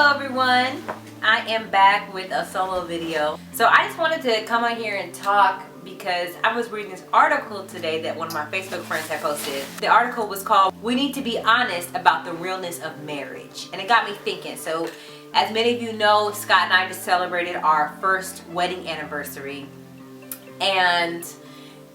Hello everyone, I am back with a solo video. So I just wanted to come on here and talk because I was reading this article today that one of my Facebook friends had posted. The article was called "We Need to Be Honest About the Realness of Marriage," and it got me thinking. So as many of you know, Scott and I just celebrated our first wedding anniversary, and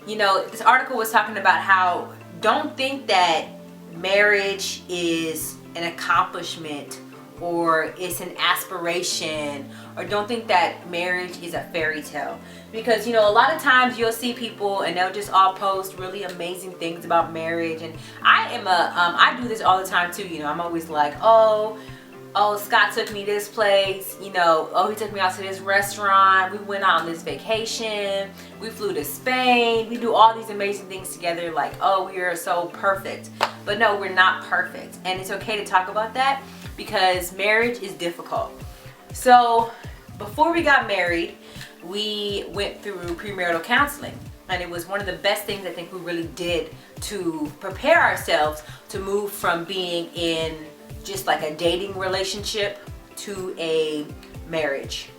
you know, this article was talking about how don't think that marriage is an accomplishment or it's an aspiration, or don't think that marriage is a fairy tale, because you know, a lot of times you'll see people and they'll just all post really amazing things about marriage. And I do this all the time too. You know, I'm always like, oh, Scott took me this place, you know, oh, he took me out to this restaurant, we went out on this vacation, we flew to Spain, we do all these amazing things together, like, oh, we are so perfect. But no, we're not perfect, and it's okay to talk about that because marriage is difficult. So before we got married, we went through premarital counseling, and it was one of the best things I think we really did to prepare ourselves to move from being in just like a dating relationship to a marriage,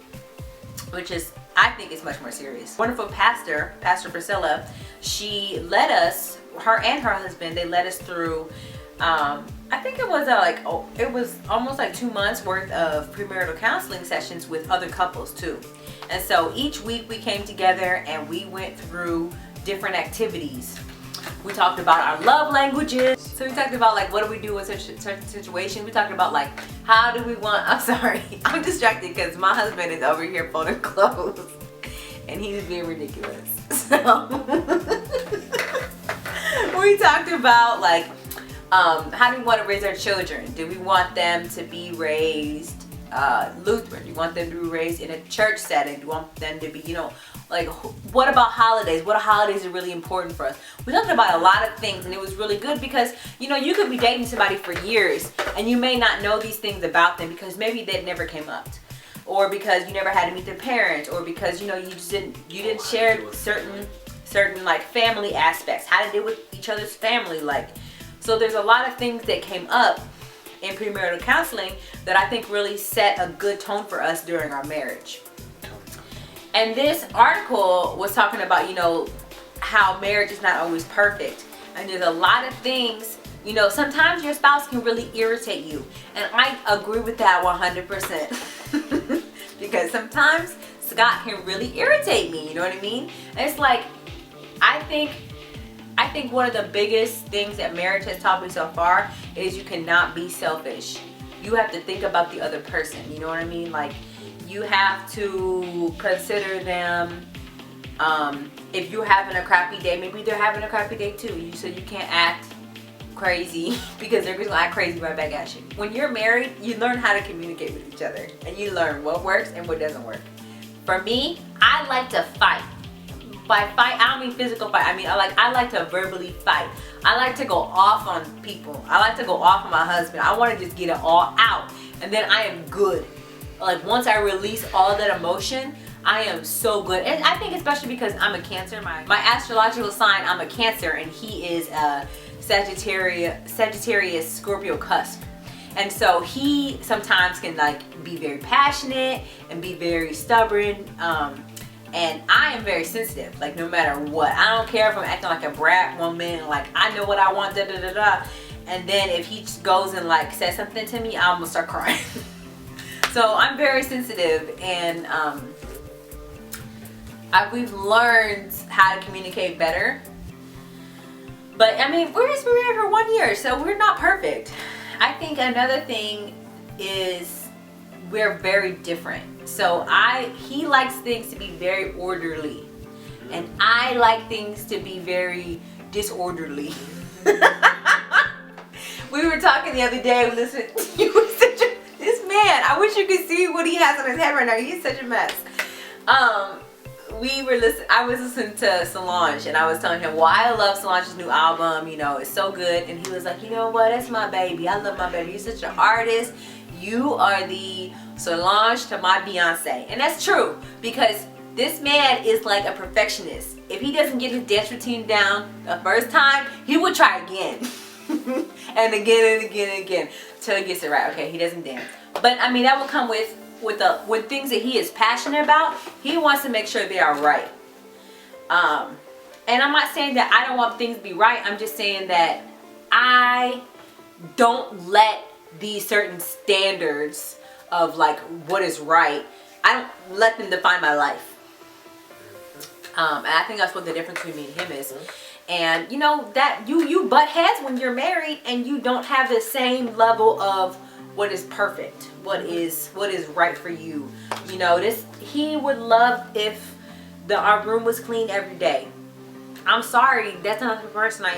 which is, I think, is much more serious. Wonderful Pastor Priscilla, she led us, her and her husband, they led us through I think it was it was almost like 2 months worth of premarital counseling sessions with other couples too. And so each week we came together and we went through different activities. We talked about our love languages. So we talked about like, what do we do in such situations. We talked about like, how do we want, I'm sorry, I'm distracted because my husband is over here folding clothes and he's being ridiculous. So we talked about like, how do we want to raise our children? Do we want them to be raised Lutheran? Do you want them to be raised in a church setting? Do you want them to be, you know, like, what about holidays? What holidays are really important for us? We talked about a lot of things, and it was really good because, you know, you could be dating somebody for years and you may not know these things about them because maybe they never came up, or because you never had to meet their parents, or because, you know, you didn't share certain like family aspects, how to deal with each other's family, like. So there's a lot of things that came up in premarital counseling that I think really set a good tone for us during our marriage. And this article was talking about, you know, how marriage is not always perfect. And there's a lot of things, you know, sometimes your spouse can really irritate you. And I agree with that 100%. Because sometimes Scott can really irritate me, you know what I mean? And it's like, I think one of the biggest things that marriage has taught me so far is you cannot be selfish. You have to think about the other person, you know what I mean? Like, you have to consider them. If you're having a crappy day, maybe they're having a crappy day too. So you can't act crazy because they're going to act crazy right back at you. When you're married, you learn how to communicate with each other, and you learn what works and what doesn't work. For me, I like to fight. By fight, I don't mean physical fight. I mean, I like to verbally fight. I like to go off on people. I like to go off on my husband. I want to just get it all out, and then I am good. Like, once I release all that emotion, I am so good. And I think especially because I'm a Cancer. My astrological sign, I'm a Cancer, and he is a Sagittarius Scorpio cusp. And so he sometimes can like be very passionate and be very stubborn. And I am very sensitive, like, no matter what. I don't care if I'm acting like a brat one minute, like, I know what I want, da da da da. And then if he just goes and like says something to me, I'm gonna start crying. So I'm very sensitive, and we've learned how to communicate better. But I mean, we're just married for 1 year, so we're not perfect. I think another thing is we're very different. So he likes things to be very orderly, and I like things to be very disorderly. We were talking the other day. Listen, this man, I wish you could see what he has on his head right now. He's such a mess. I was listening to Solange, and I was telling him why I love Solange's new album. You know, it's so good. And he was like, you know what? That's my baby. I love my baby. You're such an artist. You are the Solange to my Beyonce. And that's true, because this man is like a perfectionist. If he doesn't get his dance routine down the first time, he will try again. And again and again and again till he gets it right. Okay, he doesn't dance. But I mean, that will come with things that he is passionate about. He wants to make sure they are right. And I'm not saying that I don't want things to be right. I'm just saying that I don't let these certain standards of like what is right, I don't let them define my life. And I think that's what the difference between me and him is. And you know that you butt heads when you're married and you don't have the same level of what is perfect, what is right for you. You know, he would love if our room was clean every day. I'm sorry, that's not the person I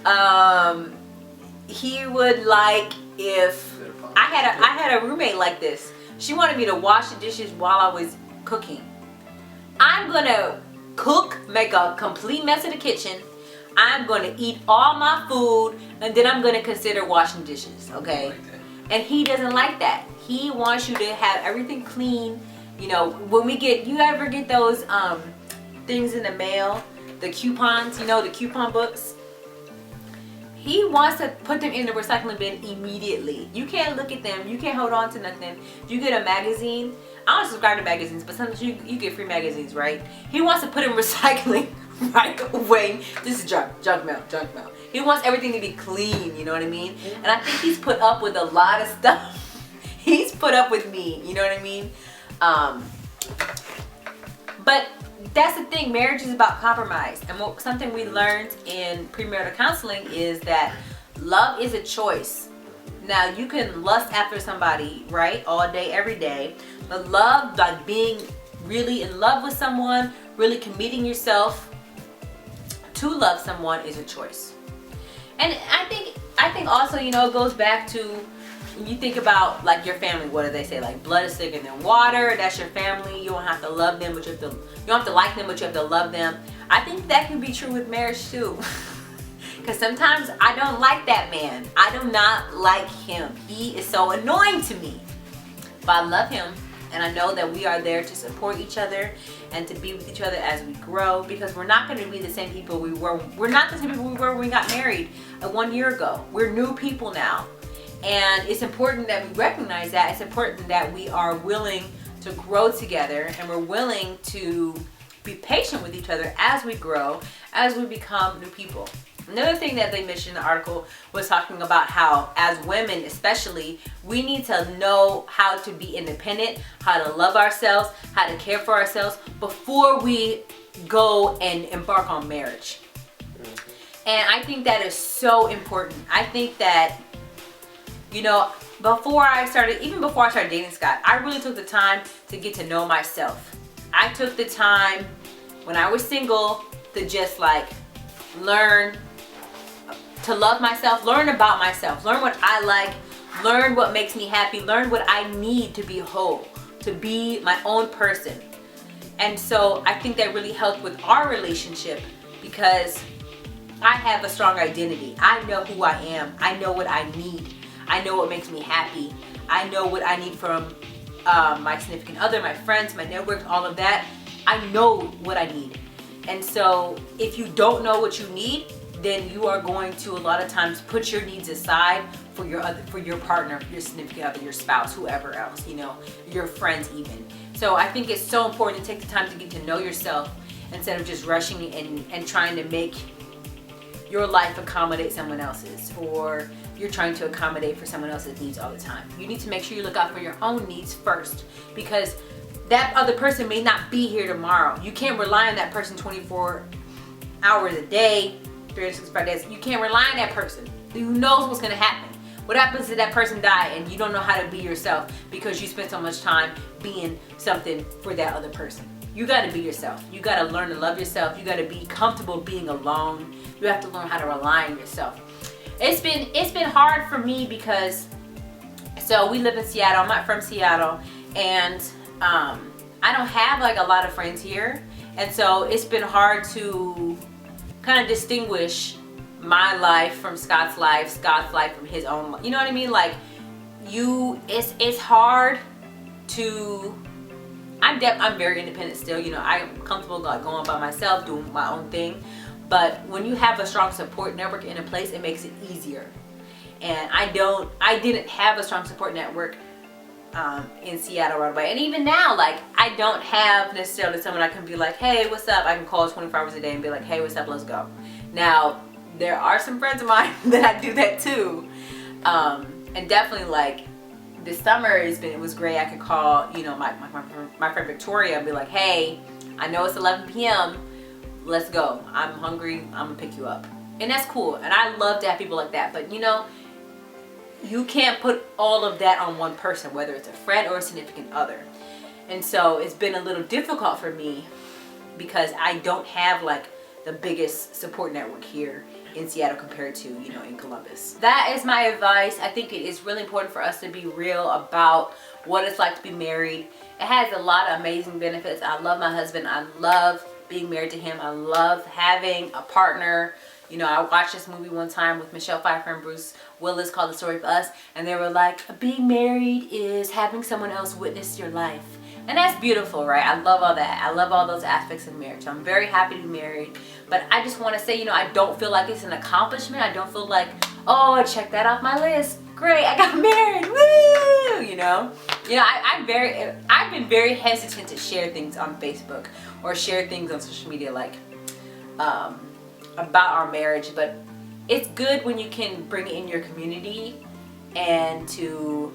am. He would like if I had a roommate like this. She wanted me to wash the dishes while I was cooking. I'm gonna cook, make a complete mess of the kitchen. I'm gonna eat all my food, and then I'm gonna consider washing dishes. Okay? And he doesn't like that. He wants you to have everything clean. You know, when you ever get those things in the mail, the coupons, you know, the coupon books. He wants to put them in the recycling bin immediately. You can't look at them. You can't hold on to nothing. You get a magazine. I don't subscribe to magazines, but sometimes you get free magazines, right? He wants to put in recycling right away. This is junk mail. He wants everything to be clean, you know what I mean? And I think he's put up with a lot of stuff. He's put up with me, you know what I mean? But that's the thing, marriage is about compromise. And something we learned in premarital counseling is that love is a choice. Now, you can lust after somebody, right, all day, every day. But love, like being really in love with someone, really committing yourself to love someone, is a choice. And I think also, you know, it goes back to when you think about like your family. What do they say? Like blood is thicker than water. That's your family. You don't have to love them, but you don't have to like them, but you have to love them. I think that can be true with marriage too. Because sometimes I don't like that man. I do not like him. He is so annoying to me. But I love him. And I know that we are there to support each other and to be with each other as we grow, because we're not going to be the same people we were. We're not the same people we were when we got married 1 year ago. We're new people now. And it's important that we recognize that. It's important that we are willing to grow together, and we're willing to be patient with each other as we grow, as we become new people. Another thing that they mentioned in the article was talking about how, as women especially, we need to know how to be independent, how to love ourselves, how to care for ourselves before we go and embark on marriage. And I think that is so important. I think that, you know, even before I started dating Scott, I really took the time to get to know myself. I took the time when I was single to just like learn to love myself, learn about myself, learn what I like, learn what makes me happy, learn what I need to be whole, to be my own person. And so I think that really helped with our relationship, because I have a strong identity. I know who I am. I know what I need. I know what makes me happy. I know what I need from my significant other, my friends, my network, all of that. I know what I need. And so if you don't know what you need, then you are going to a lot of times put your needs aside for your partner, your significant other, your spouse, whoever else, you know, your friends even. So I think it's so important to take the time to get to know yourself instead of just rushing and trying to make your life accommodate someone else's, or you're trying to accommodate for someone else's needs all the time. You need to make sure you look out for your own needs first, because that other person may not be here tomorrow. You can't rely on that person 24 hours a day, 365 days. You can't rely on that person. Who knows what's going to happen? What happens if that person die and you don't know how to be yourself because you spent so much time being something for that other person? You got to be yourself. You got to learn to love yourself. You got to be comfortable being alone. You have to learn how to rely on yourself. It's been hard for me because, so we live in Seattle. I'm not from Seattle, and I don't have like a lot of friends here, and so it's been hard to kind of distinguish my life from Scott's life from his own life. You know what I mean? Like, it's hard to. I'm very independent still. You know, I'm comfortable like going by myself, doing my own thing. But when you have a strong support network in a place, it makes it easier. And I didn't have a strong support network in Seattle right away. And even now, like, I don't have necessarily someone I can be like, hey, what's up? I can call 24 hours a day and be like, hey, what's up? Let's go. Now, there are some friends of mine that I do that too. And definitely, like, this summer it was great. I could call, you know, my friend Victoria and be like, hey, I know it's 11 p.m. Let's go. I'm hungry. I'm gonna pick you up. And that's cool. And I love to have people like that. But, you know, you can't put all of that on one person, whether it's a friend or a significant other. And so it's been a little difficult for me because I don't have like the biggest support network here in Seattle compared to, you know, in Columbus. That is my advice. I think it is really important for us to be real about what it's like to be married. It has a lot of amazing benefits. I love my husband. I love being married to him. I love having a partner. You know, I watched this movie one time with Michelle Pfeiffer and Bruce Willis called The Story of Us, and they were like, being married is having someone else witness your life. And that's beautiful, right? I love all that. I love all those aspects of marriage. I'm very happy to be married. But I just want to say, you know, I don't feel like it's an accomplishment. I don't feel like, oh, check that off my list. Great, I got married. Woo! You know, I've been very hesitant to share things on Facebook or share things on social media like about our marriage. But it's good when you can bring it in your community and to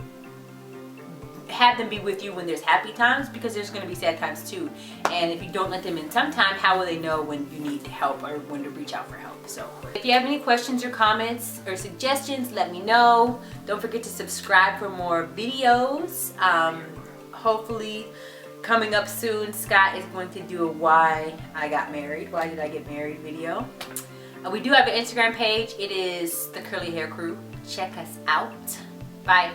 have them be with you when there's happy times, because there's going to be sad times too. And if you don't let them in sometime, how will they know when you need help or when to reach out for help? So if you have any questions or comments or suggestions, let me know. Don't forget to subscribe for more videos. Hopefully coming up soon, Scott is going to do a why did I get married video. We do have an Instagram page. It is The Curly Hair Crew. Check us out. Bye.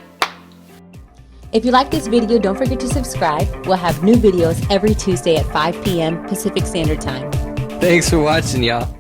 If you like this video, don't forget to subscribe. We'll have new videos every Tuesday at 5 p.m. Pacific Standard Time. Thanks for watching, y'all.